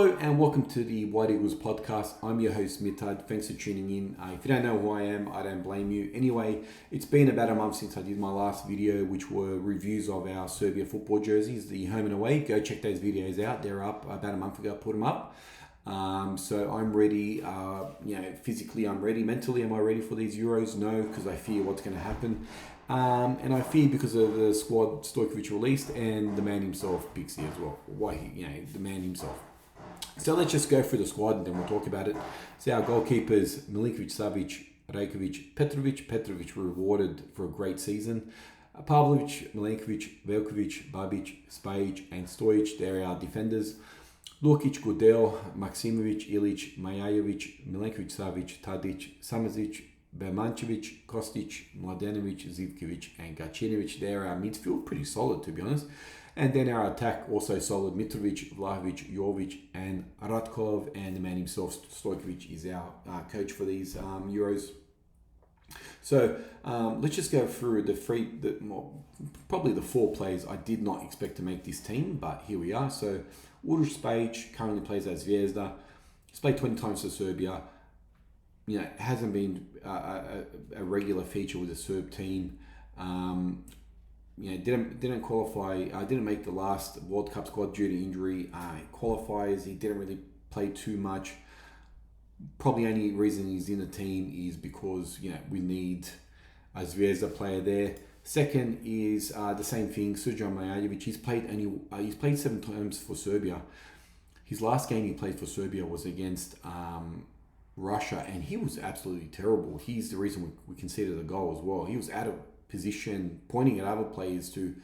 Hello and welcome to the White Eagles podcast. I'm your host Mitad. Thanks for tuning in. If you don't know who I am, I don't blame you. Anyway, it's been about a month since I did my last video, which were reviews of our Serbia football jerseys, the home and away. Go check those videos out. They're up about a month ago. I put them up. So I'm ready. Physically I'm ready. Mentally, am I ready for these Euros? No, because I fear what's going to happen. And I fear because of the squad Stojkovic released and the man himself, Piksi as well. The man himself. So let's just go through the squad and then we'll talk about it. So our goalkeepers, Milinkovic, Savic, Rajkovic, Petrovic. Petrovic rewarded for a great season. Pavlovic, Milenkovic, Veljkovic, Babic, Spajic and Stojic, they're our defenders. Lukic, Gudel, Maksimovic, Ilic, Majajovic, Milenkovic, Savic, Tadic, Samazic, Bermancevic, Kostic, Mladenovic, Zivkovic and Gacinovic. They're our midfield, pretty solid to be honest. And then our attack, also solid. Mitrovic, Vlahovic, Jovic and Radkov. And the man himself, Stojkovic, is our coach for these Euros. So let's just go through probably the four players I did not expect to make this team, but here we are. So Uroš Spajic currently plays at Zvezda. He's played 20 times for Serbia. Hasn't been a regular feature with the Serb team. Didn't qualify. Didn't make the last World Cup squad due to injury. Qualifiers, he didn't really play too much. Probably only reason he's in the team is because we need a Zvezda player there. Second is the same thing, Srđan Majajovic. He's played 7 times for Serbia. His last game he played for Serbia was against Russia, and he was absolutely terrible. He's the reason we conceded a goal as well. He was out of position, pointing at other players to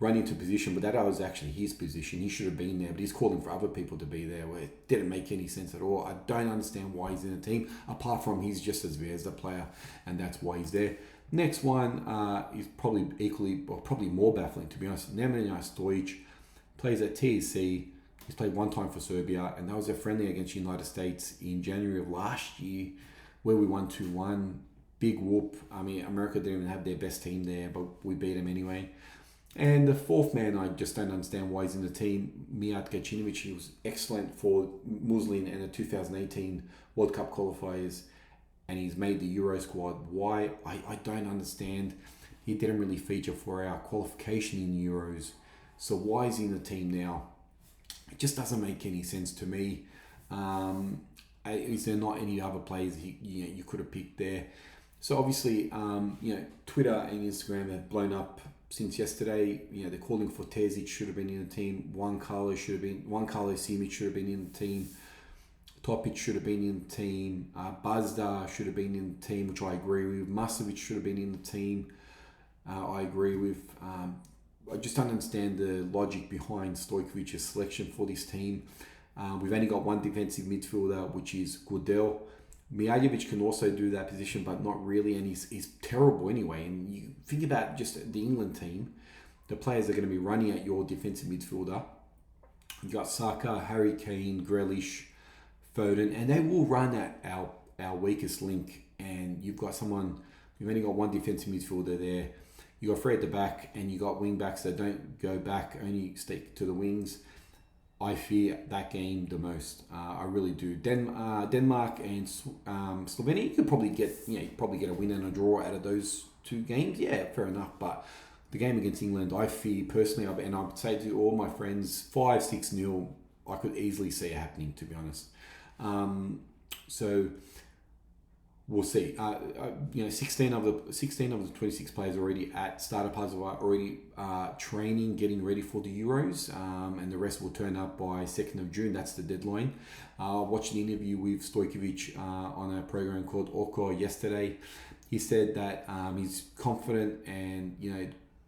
run into position, but that was actually his position. He should have been there, but he's calling for other people to be there, where it didn't make any sense at all. I don't understand why he's in the team, apart from he's just a Zvezda player, and that's why he's there. Next one is probably more baffling, to be honest. Nemanja Stojic plays at TSC. He's played 1 time for Serbia, and that was a friendly against the United States in January of last year, where we won 2-1. Big whoop. I mean, America didn't even have their best team there, but we beat them anyway. And the fourth man, I just don't understand why he's in the team, Mijat Gacinovic. He was excellent for Muslin and the 2018 World Cup qualifiers, and he's made the Euro squad. Why? I don't understand. He didn't really feature for our qualification in Euros. So why is he in the team now? It just doesn't make any sense to me. Is there not any other players you could have picked there? So obviously, Twitter and Instagram have blown up since yesterday. They're calling for Terzic should have been in the team. Juan Carlos Simic should have been in the team. Topic should have been in the team. Bazda should have been in the team, which I agree with. Masovic should have been in the team. I agree with. I just don't understand the logic behind Stojkovic's selection for this team. We've only got one defensive midfielder, which is Gudel. Mijajovic can also do that position, but not really, and he's terrible anyway. And you think about just the England team, the players are going to be running at your defensive midfielder. You've got Saka, Harry Kane, Grealish, Foden, and they will run at our weakest link. And you've only got one defensive midfielder there. You got 3 at the back, and you got wing backs that don't go back, only stick to the wings. I fear that game the most. I really do. Denmark and Slovenia, you could probably get a win and a draw out of those 2 games. Yeah, fair enough. But the game against England, I fear personally, and I would say to all my friends, 5-6-0. I could easily see it happening, to be honest. So we'll see. 16 of the 26 players already at Starter Puzzle are already training, getting ready for the Euros, and the rest will turn up by 2nd of June. That's the deadline. Watched an interview with Stojkovic on a program called Oko yesterday. He said that he's confident and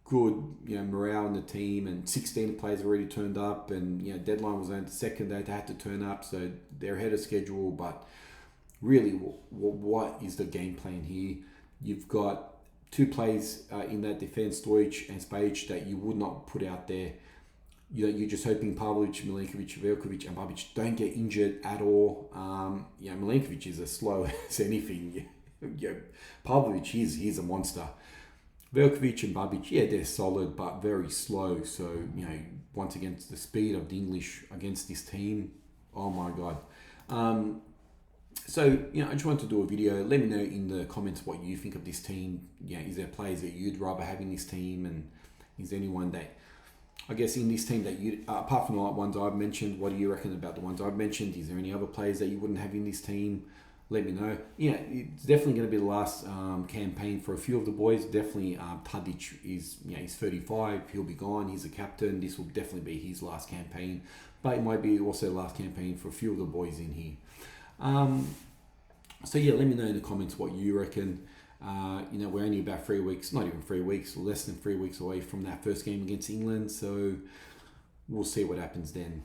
good morale in the team, and 16 players already turned up, and deadline was on the 2nd. They had to turn up, so they're ahead of schedule, but really, what is the game plan here? You've got 2 players in that defense, Stojic and Spajic, that you would not put out there. You're just hoping Pavlovic, Milenkovic, Veljkovic and Babic don't get injured at all. Milenkovic is as slow as anything. Pavlovic, he's a monster. Veljkovic and Babic, they're solid but very slow. So, once again, the speed of the English against this team, Oh my God. So, I just wanted to do a video. Let me know in the comments what you think of this team. Is there players that you'd rather have in this team? And is there anyone that, I guess, in this team that you, apart from the ones I've mentioned, what do you reckon about the ones I've mentioned? Is there any other players that you wouldn't have in this team? Let me know. It's definitely going to be the last campaign for a few of the boys. Definitely Tadic is, he's 35. He'll be gone. He's a captain. This will definitely be his last campaign. But it might be also the last campaign for a few of the boys in here. So let me know in the comments what you reckon. We're only about 3 weeks, not even 3 weeks, less than 3 weeks away from that first game against England. So we'll see what happens then.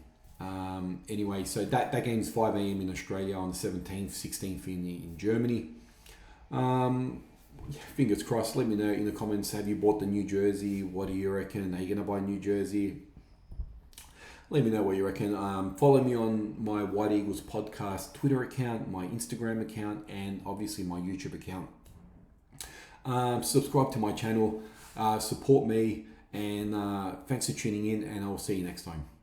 Anyway, so that game's 5 a.m. in Australia on the 17th, 16th in Germany. Fingers crossed. Let me know in the comments, have you bought the new jersey? What do you reckon? Are you going to buy a new jersey? Let me know what you reckon. Follow me on my White Eagles podcast Twitter account, my Instagram account, and obviously my YouTube account. Subscribe to my channel. Support me. And thanks for tuning in, and I'll see you next time.